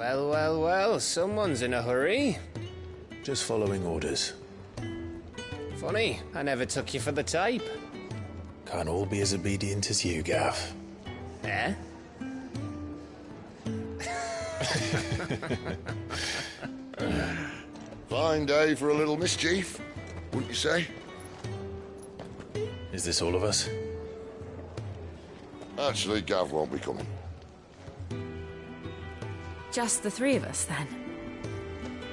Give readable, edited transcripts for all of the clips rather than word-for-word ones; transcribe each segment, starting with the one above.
Well, well, well, someone's in a hurry. Just following orders. Funny, I never took you for the type. Can't all be as obedient as you, Gav. Eh? Fine day for a little mischief, wouldn't you say? Is this all of us? Actually, Gav won't be coming. Just the three of us, then?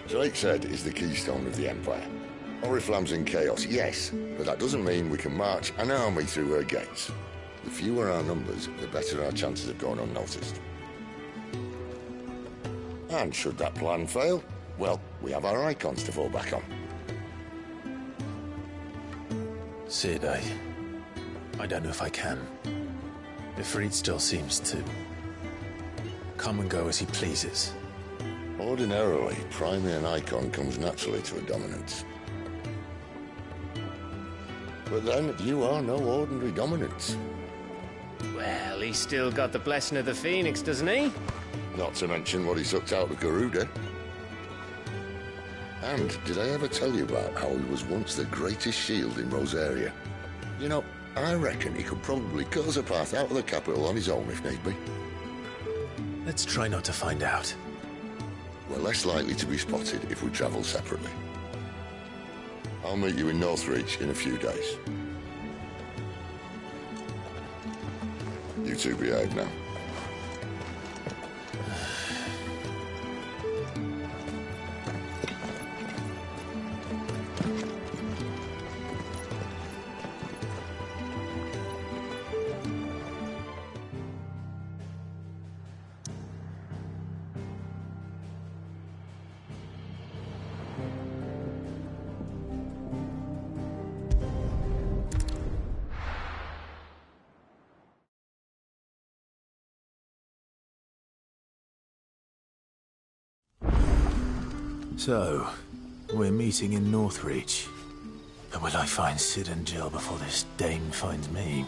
Drake's Head is the keystone of the Empire. Oriflamme's in chaos, yes, but that doesn't mean we can march an army through her gates. The fewer our numbers, the better our chances of going unnoticed. And should that plan fail, well, we have our icons to fall back on. Sid, I don't know if I can. Ifrit still seems to come and go as he pleases. Ordinarily, priming an icon comes naturally to a dominance. But then, you are no ordinary dominance. Well, he's still got the blessing of the Phoenix, doesn't he? Not to mention what he sucked out of Garuda. And did I ever tell you about how he was once the greatest shield in Rosaria? You know, I reckon he could probably cause a path out of the capital on his own if need be. Let's try not to find out. We're less likely to be spotted if we travel separately. I'll meet you in Northreach in a few days. You two behave now. So, we're meeting in Northreach. But will I find Sid and Jill before this dame finds me?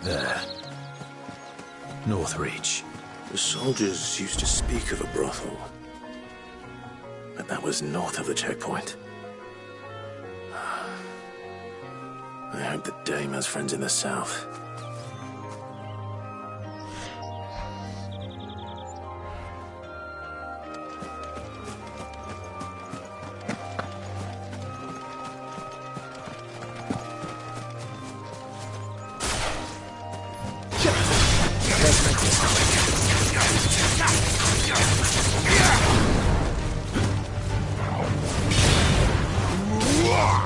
There. Northreach. The soldiers used to speak of a brothel. But that was north of the checkpoint. I I hope the dame has friends in the south.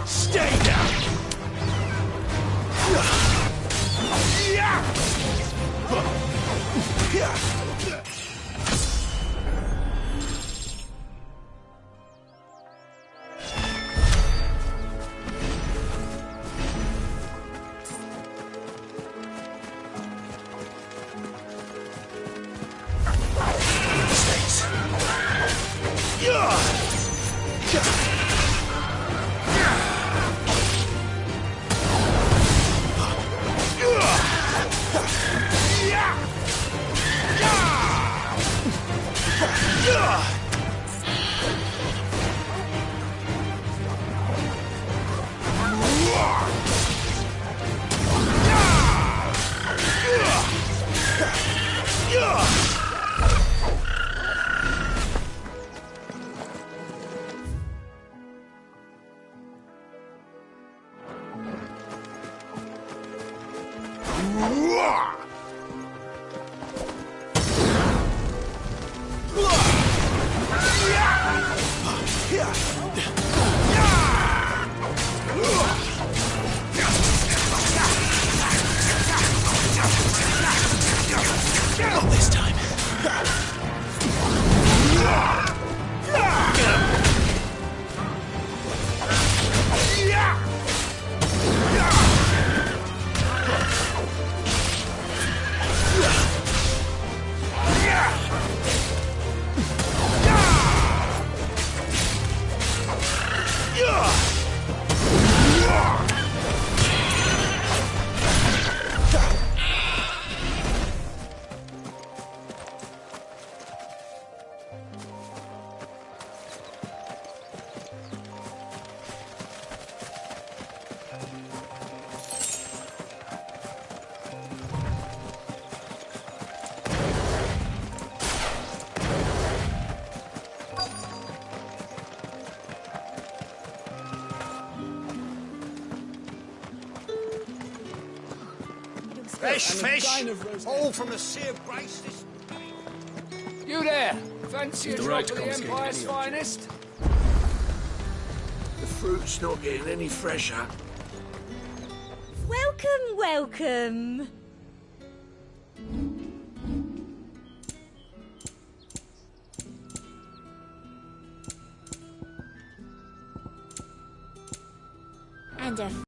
Stay down! Not this time. Fresh fish, all from the Sea of Grace. You there! Fancy a the drop right of the confiscate Empire's any object. finest? The fruit's not getting any fresher. Welcome, welcome. And a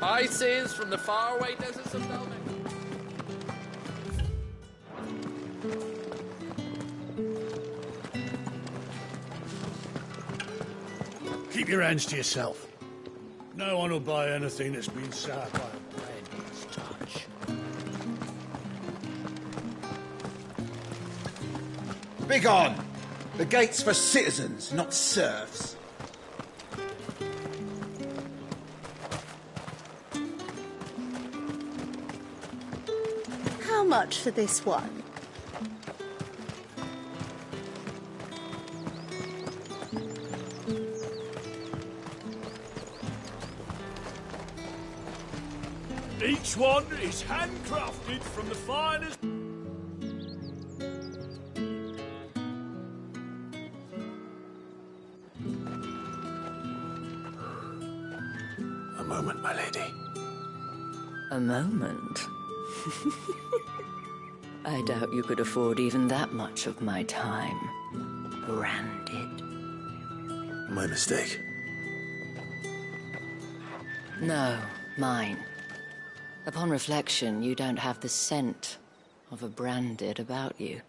Spices from the faraway deserts of Velvet. Keep your hands to yourself. No one will buy anything that's been soured by a brand's touch. Begone! The gate's for citizens, not serfs. how much for this one? Each one is handcrafted from the finest... A moment, my lady. A moment? I doubt you could afford even that much of my time. Branded. My mistake. No, mine. Upon reflection, you don't have the scent of a branded about you.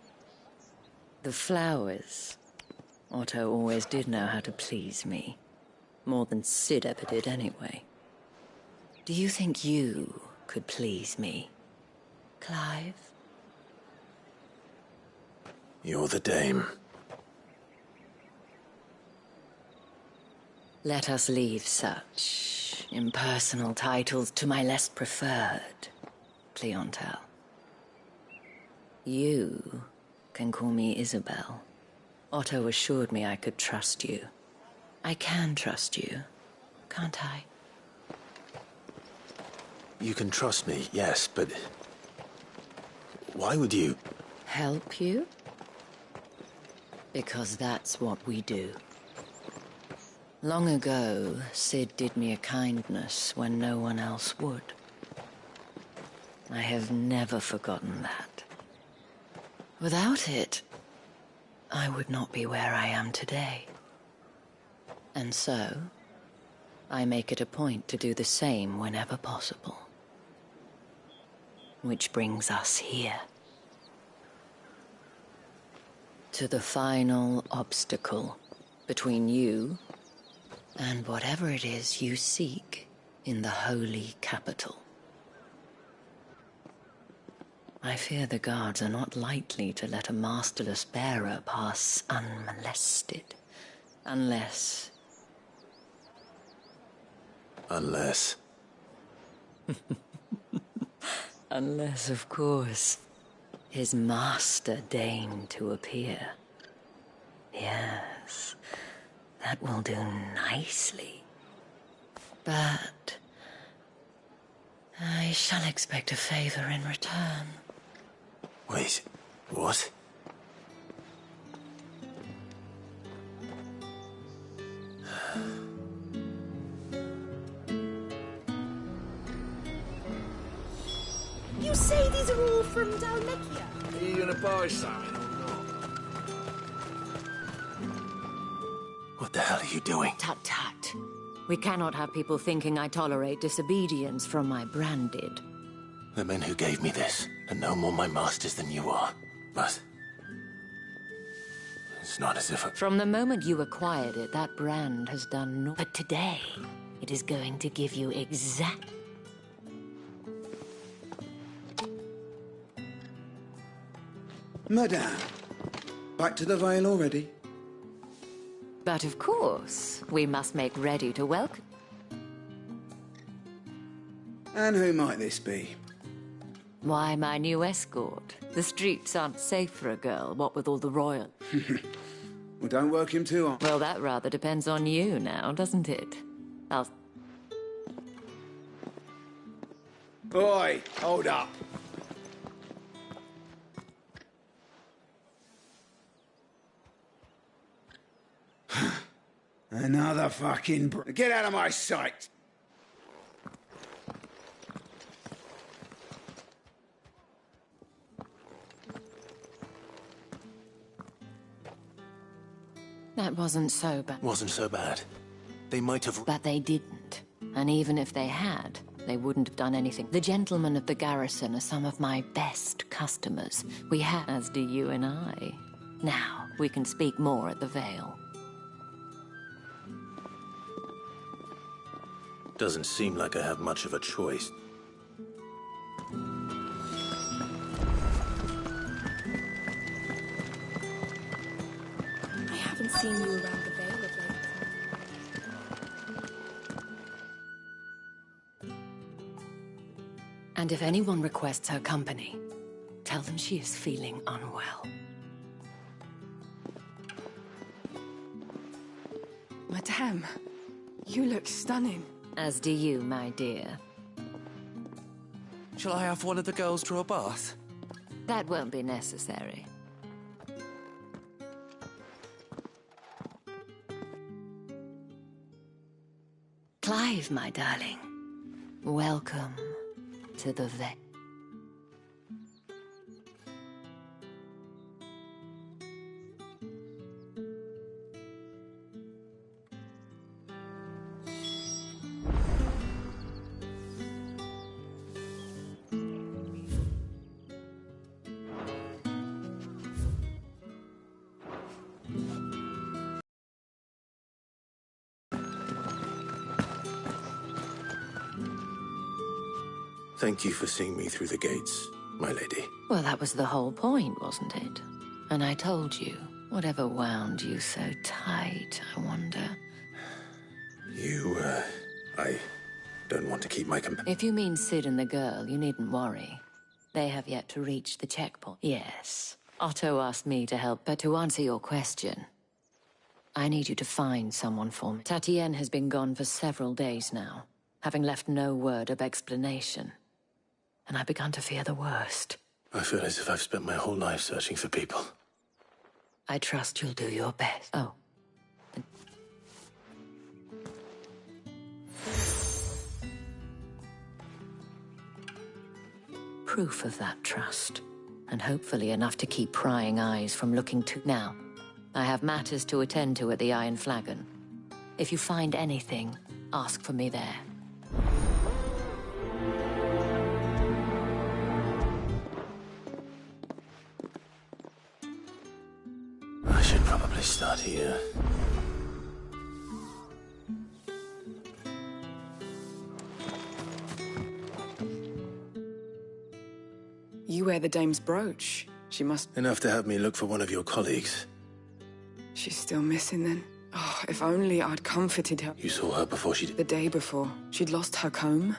The flowers. Otto always did know how to please me. More than Sid ever did, anyway. Do you think you could please me, Clive? You're the dame. Let us leave such impersonal titles to my less preferred clientele. You can call me Isabel. Otto assured me I could trust you. I can trust you, can't I? You can trust me, yes, but... why would you? Help you? Because that's what we do. Long ago, Sid did me a kindness when no one else would. I have never forgotten that. Without it, I would not be where I am today. And so, I make it a point to do the same whenever possible. Which brings us here. To the final obstacle between you and whatever it is you seek in the holy capital. I fear the guards are not likely to let a masterless bearer pass unmolested. Unless... Unless... Unless, of course, his master deigned to appear. Yes, that will do nicely. But... I shall expect a favor in return. Wait, what? You say these are all from Dalmekia? Are you gonna buy something or not? What the hell are you doing? Tut tut. We cannot have people thinking I tolerate disobedience from my branded. The men who gave me this are no more my masters than you are. But... it's not as if I... From the moment you acquired it, that brand has done no... But today, it is going to give you exact... Madame, back to the Vale already? But of course, we must make ready to welcome... And who might this be? Why, my new escort. The streets aren't safe for a girl, what with all the royal... Well, don't work him too hard. Well, that rather depends on you now, doesn't it? I'll... Oi, hold up. Another fucking... Get out of my sight! That wasn't so bad. Wasn't so bad. They might have... But they didn't. And even if they had, they wouldn't have done anything. The gentlemen of the garrison are some of my best customers. We have, as do you and I. Now, we can speak more at the Vale. Doesn't seem like I have much of a choice. I haven't seen you around the Vale of late. And if anyone requests her company, tell them she is feeling unwell. Madame, you look stunning. As do you, my dear. Shall I have one of the girls draw a bath? That won't be necessary. Clive, my darling. Welcome to the Vale. Thank you for seeing me through the gates, my lady. Well, that was the whole point, wasn't it? And I told you, whatever wound you so tight, I wonder. I don't want to keep my If you mean Sid and the girl, you needn't worry. They have yet to reach the checkpoint. Yes, Otto asked me to help, but to answer your question, I need you to find someone for me. Tatienne has been gone for several days now, having left no word of explanation. And I've begun to fear the worst. I feel as if I've spent my whole life searching for people. I trust you'll do your best. Oh. Proof of that trust, and hopefully enough to keep prying eyes from looking to... Now, I have matters to attend to at the Iron Flagon. If you find anything, ask for me there. I should probably start here. You wear the dame's brooch. She must... Enough to have me look for one of your colleagues. She's still missing then. Oh, if only I'd comforted her. You saw her before she... The day before. She'd lost her comb.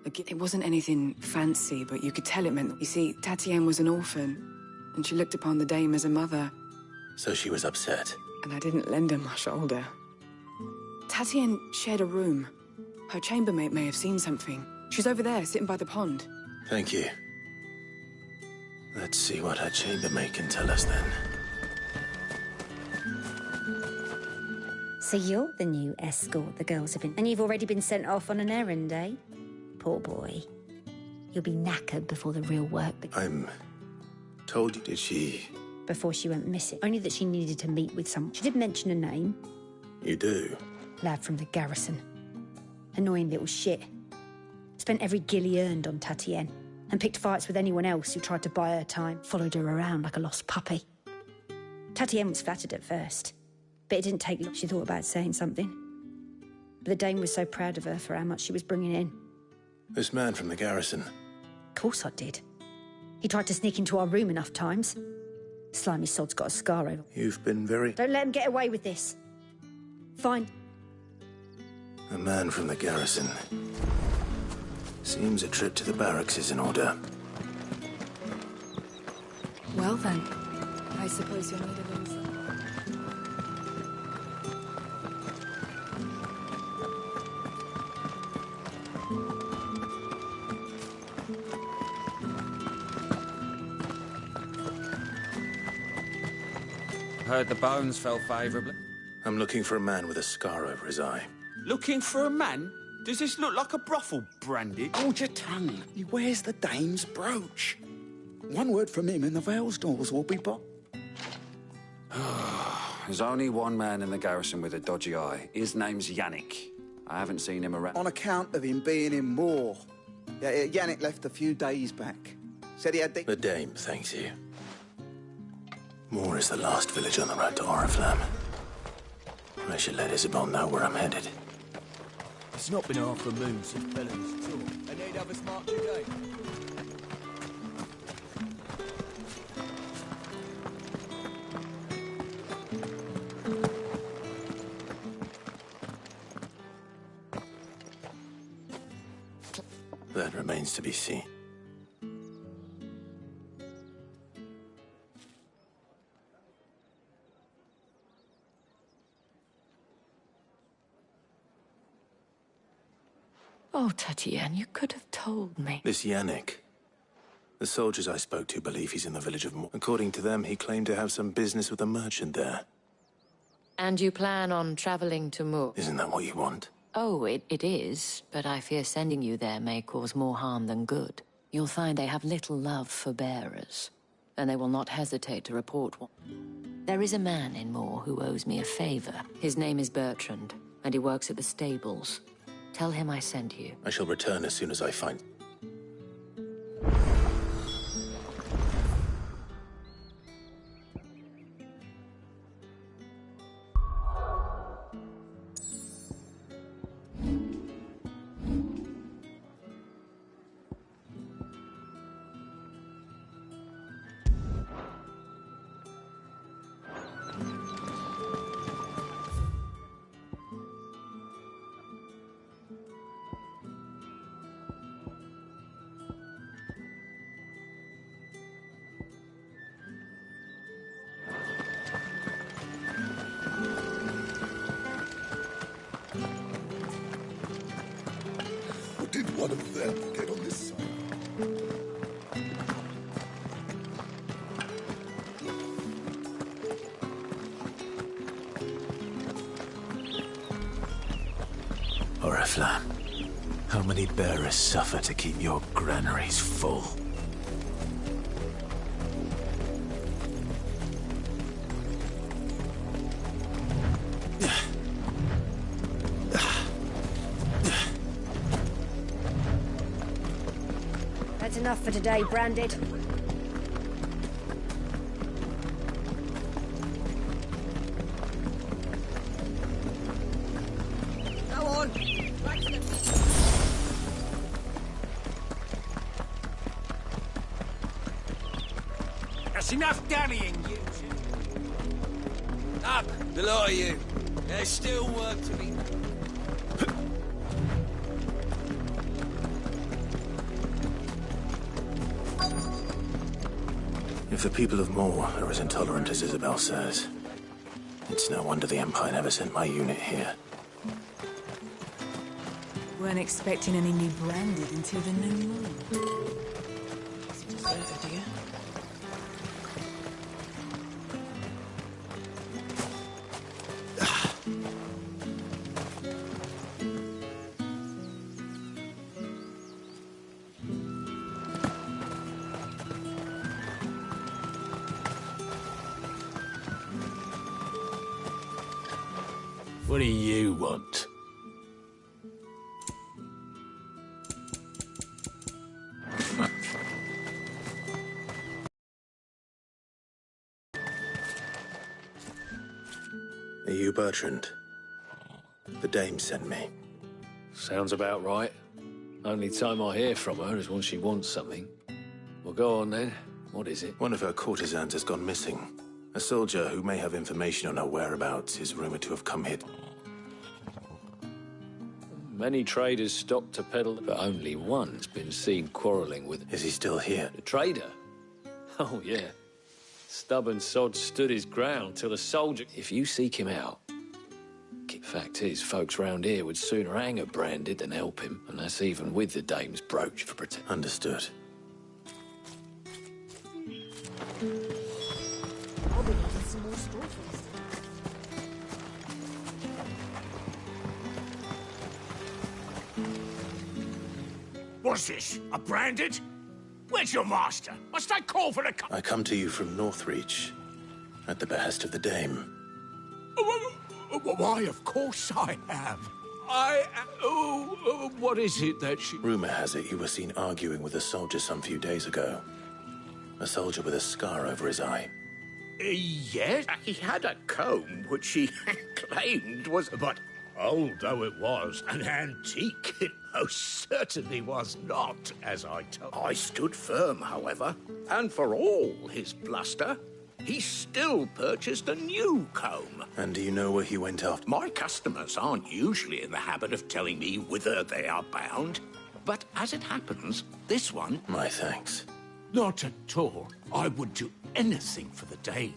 It wasn't anything fancy, but you could tell it meant... You see, Tatienne was an orphan, and she looked upon the dame as a mother. So she was upset. And I didn't lend her my shoulder. Tatienne shared a room. Her chambermaid may have seen something. She's over there, sitting by the pond. Thank you. Let's see what her chambermaid can tell us then. So you're the new escort the girls have been... And you've already been sent off on an errand, eh? Poor boy. You'll be knackered before the real work begins. I'm told you, did she... Before she went missing. Only that she needed to meet with someone. She did mention a name. You do? Lad from the garrison. Annoying little shit. Spent every guil he earned on Tatienne. And picked fights with anyone else who tried to buy her time. Followed her around like a lost puppy. Tatienne was flattered at first. But it didn't take long. She thought about saying something. But the dame was so proud of her for how much she was bringing in. This man from the garrison. Of course I did. He tried to sneak into our room enough times. Slimy sod's got a scar over. You've been very... Don't let him get away with this. Fine. A man from the garrison. Seems a trip to the barracks is in order. Well then, I suppose you'll need a little... Heard the bones fell favourably. I'm looking for a man with a scar over his eye. Looking for a man? Does this look like a brothel, Brandy? Hold your tongue. He wears the dame's brooch. One word from him and the Vale's doors will be blocked. There's only one man in the garrison with a dodgy eye. His name's Yannick. I haven't seen him around. On account of him being in war. Yeah, Yannick left a few days back. Said he had The dame thanks you. Moor is the last village on the road to Oriflamme. I should let Isabel know where I'm headed. It's not been half a moon since Bellamy's tour, and they'd have us march again. That remains to be seen. Oh, Tatienne, you could have told me. This Yannick. The soldiers I spoke to believe he's in the village of Moor. According to them, he claimed to have some business with a merchant there. And you plan on traveling to Moor? Isn't that what you want? Oh, it is, but I fear sending you there may cause more harm than good. You'll find they have little love for bearers, and they will not hesitate to report one. There is a man in Moor who owes me a favor. His name is Bertrand, and he works at the stables. Tell him I sent you. I shall return as soon as I find... Get on this side. Oriflamme, how many bearers suffer to keep your granaries full? That's enough for today, Branded. Go on. That's enough dallying, you two. Up, the lot of you. There's still work to be done. If the people of Moor are as intolerant as Isabel says, it's no wonder the Empire never sent my unit here. Weren't expecting any new Branded until the new moon. Is it deserted, dear? What do you want? Are you Bertrand? The dame sent me. Sounds about right. Only time I hear from her is when she wants something. Well, go on then. What is it? One of her courtesans has gone missing. A soldier who may have information on her whereabouts is rumored to have come here. Many traders stopped to peddle, but only one's been seen quarrelling with... Is he still here? The trader? Oh, yeah. Stubborn sod stood his ground till the soldier... If you seek him out... Fact is, folks round here would sooner hang a Branded than help him, and that's even with the dame's brooch for protection. Understood. I'll be needing some more stories. What's this? A Branded? Where's your master? Must I call for the... I come to you from Northreach, at the behest of the dame. Why, of course I have. What is it that she... Rumor has it you were seen arguing with a soldier some few days ago. A soldier with a scar over his eye. Yes, he had a comb which he claimed was... But old though it was, an antique, it most certainly was not, as I told. I stood firm, however, and for all his bluster, he still purchased a new comb. And do you know where he went after? My customers aren't usually in the habit of telling me whither they are bound. But as it happens, this one... My thanks. Not at all. I would do anything for the dame.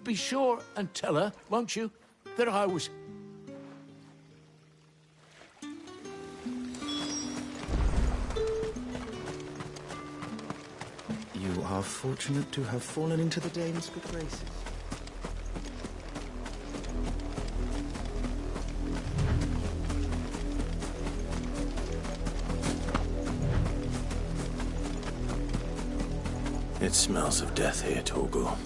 Be sure and tell her, won't you, that I was... You are fortunate to have fallen into the dame's good graces. It smells of death here, Torgal.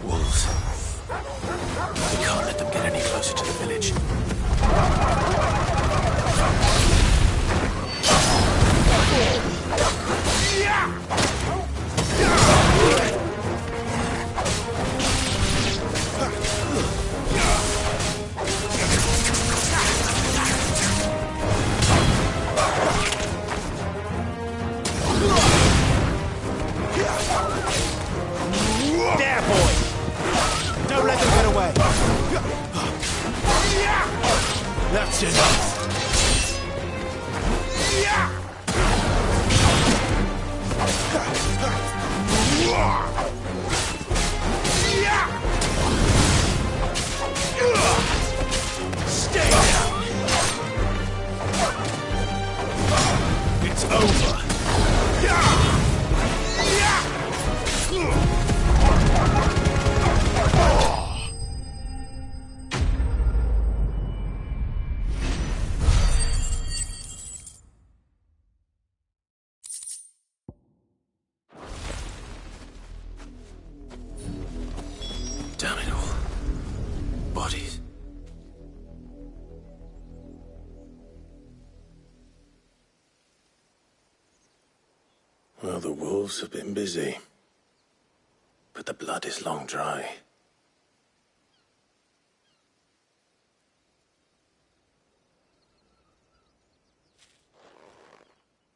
Wolves. We can't let them get any closer to the village. There, boy! Don't let them get away! That's enough! the wolves have been busy. But the blood is long dry.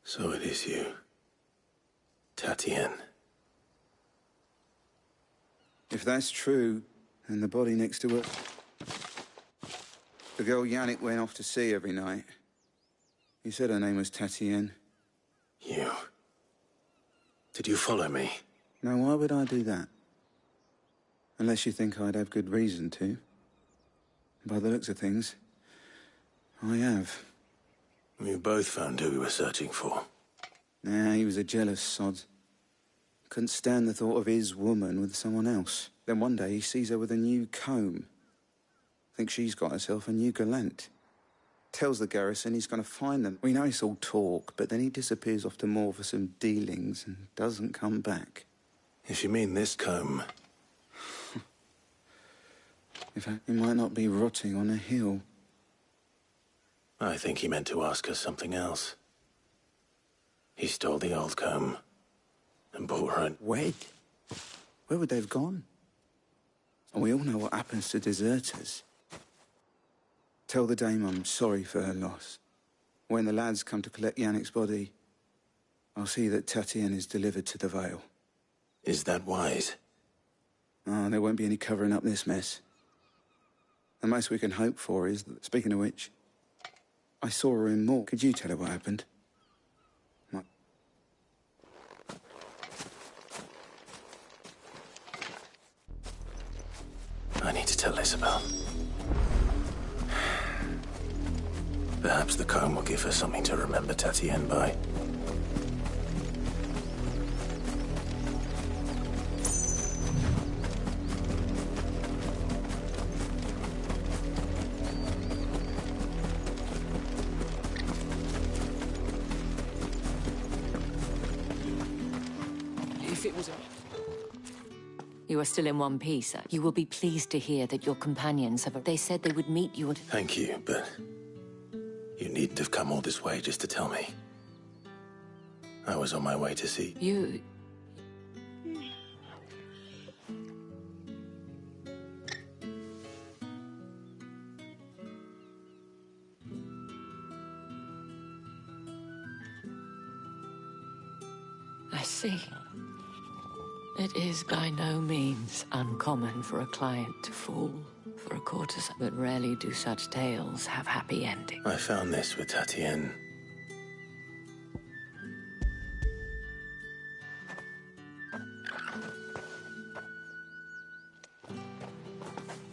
So it is you, Tatienne. If that's true, then the body next to her... The girl Yannick went off to see every night. He said her name was Tatienne. You... Did you follow me? Now, why would I do that? Unless you think I'd have good reason to. By the looks of things, I have. We both found who we were searching for. Nah, he was a jealous sod. Couldn't stand the thought of his woman with someone else. Then one day he sees her with a new comb. Thinks she's got herself a new gallant. Tells the garrison he's going to find them. We know it's all talk, but then he disappears off to Moor for some dealings and doesn't come back. If you mean this comb... In fact, he might not be rotting on a hill. I think he meant to ask us something else. He stole the old comb and bought her. Wed? Where would they have gone? And we all know what happens to deserters. Tell the dame I'm sorry for her loss. When the lads come to collect Yannick's body, I'll see that Tatienne is delivered to the Vale. Is that wise? Oh, there won't be any covering up this mess. The most we can hope for is that, speaking of which, I saw her in Moor. Could you tell her what happened? I need to tell Isabel. Perhaps the comb will give her something to remember Tatienne by. If it was a... You are still in one piece. You will be pleased to hear that your companions have... They said they would meet you and... Thank you, but you needn't have come all this way just to tell me. I was on my way to see... You... I see. It is by no means uncommon for a client to fall for a courtesan, but rarely do such tales have happy endings. I found this with Tatienne.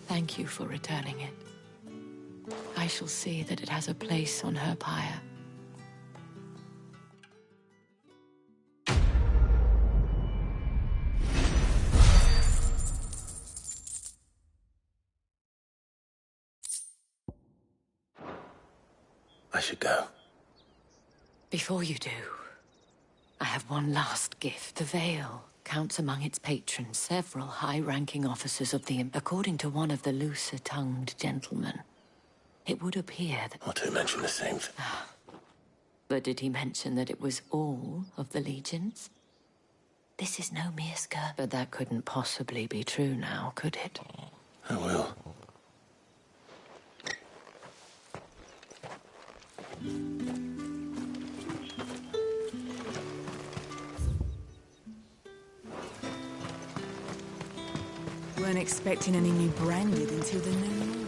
Thank you for returning it. I shall see that it has a place on her pyre. I should go. Before you do, I have one last gift. The Vale counts among its patrons several high-ranking officers of the... According to one of the looser-tongued gentlemen, it would appear that... Not to mention the same thing. But did he mention that it was all of the legions? This is no mere skirt. But that couldn't possibly be true now, could it? I will. Weren't expecting any new branded until the new moon.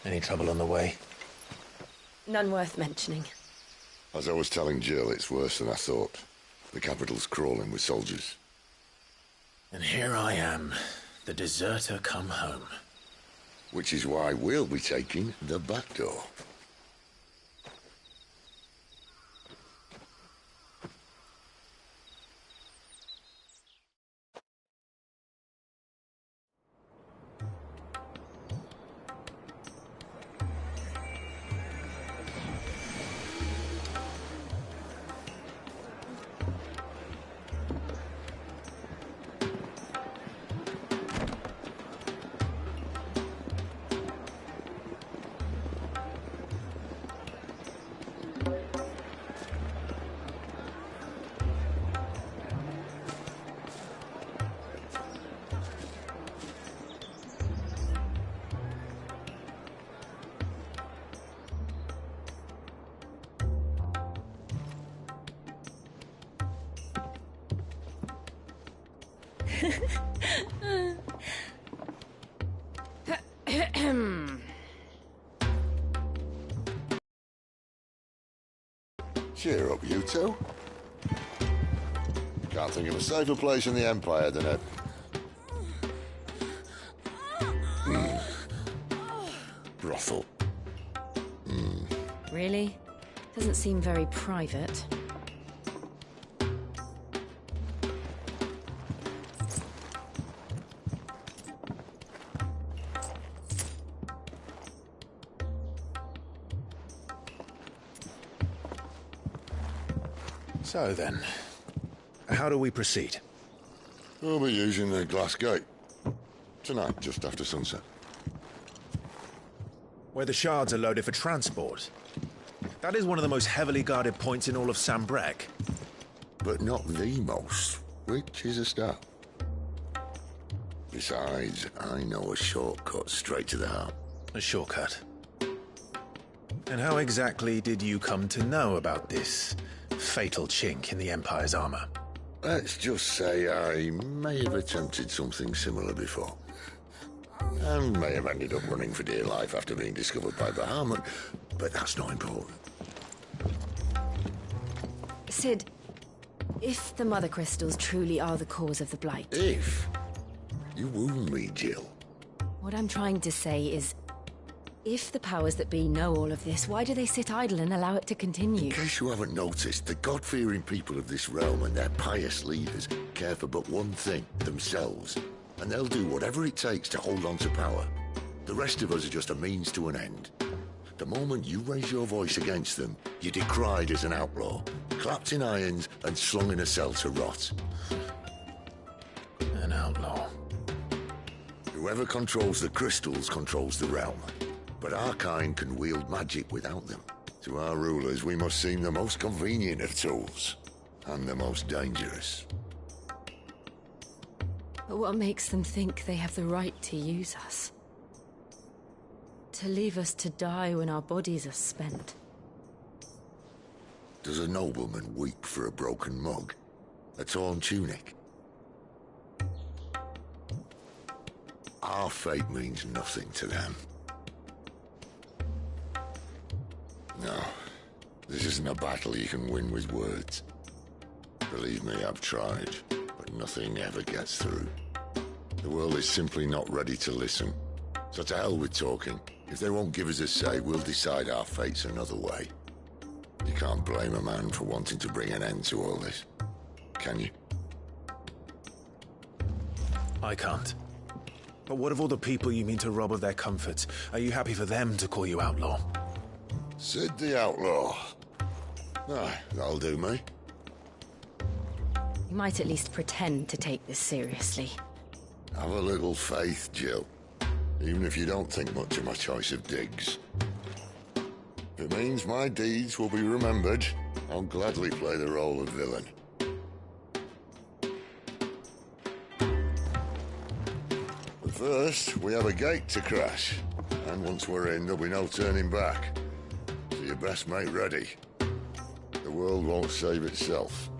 Any trouble on the way? None worth mentioning. As I was telling Jill, it's worse than I thought. The capital's crawling with soldiers. And here I am, the deserter come home. Which is why we'll be taking the back door. Cheer up, you two. Can't think of a safer place in the Empire than a... brothel. Really? Doesn't seem very private. So then, how do we proceed? We'll be using the glass gate. Tonight, just after sunset. Where the shards are loaded for transport. That is one of the most heavily guarded points in all of Sambrek. But not the most, which is a start. Besides, I know a shortcut straight to the heart. A shortcut? And how exactly did you come to know about this fatal chink in the Empire's armor? Let's just say I may have attempted something similar before. And may have ended up running for dear life after being discovered by Bahamut, but that's not important. Sid, if the Mother Crystals truly are the cause of the Blight... If? You wound me, Jill. What I'm trying to say is, if the powers that be know all of this, why do they sit idle and allow it to continue? In case you haven't noticed, the God-fearing people of this realm and their pious leaders care for but one thing, themselves. And they'll do whatever it takes to hold on to power. The rest of us are just a means to an end. The moment you raise your voice against them, you're decried as an outlaw, clapped in irons and slung in a cell to rot. An outlaw. Whoever controls the crystals controls the realm. But our kind can wield magic without them. To our rulers, we must seem the most convenient of tools, and the most dangerous. But what makes them think they have the right to use us? To leave us to die when our bodies are spent? Does a nobleman weep for a broken mug? A torn tunic? Our fate means nothing to them. No, this isn't a battle you can win with words. Believe me, I've tried, but nothing ever gets through. The world is simply not ready to listen. So to hell with talking. If they won't give us a say, we'll decide our fates another way. You can't blame a man for wanting to bring an end to all this, can you? I can't. But what of all the people you mean to rob of their comforts? Are you happy for them to call you outlaw? Sid the Outlaw. Ah, that'll do me. You might at least pretend to take this seriously. Have a little faith, Jill. Even if you don't think much of my choice of digs. If it means my deeds will be remembered, I'll gladly play the role of villain. But first, we have a gate to crash. And once we're in, there'll be no turning back. So you best make ready. The world won't save itself.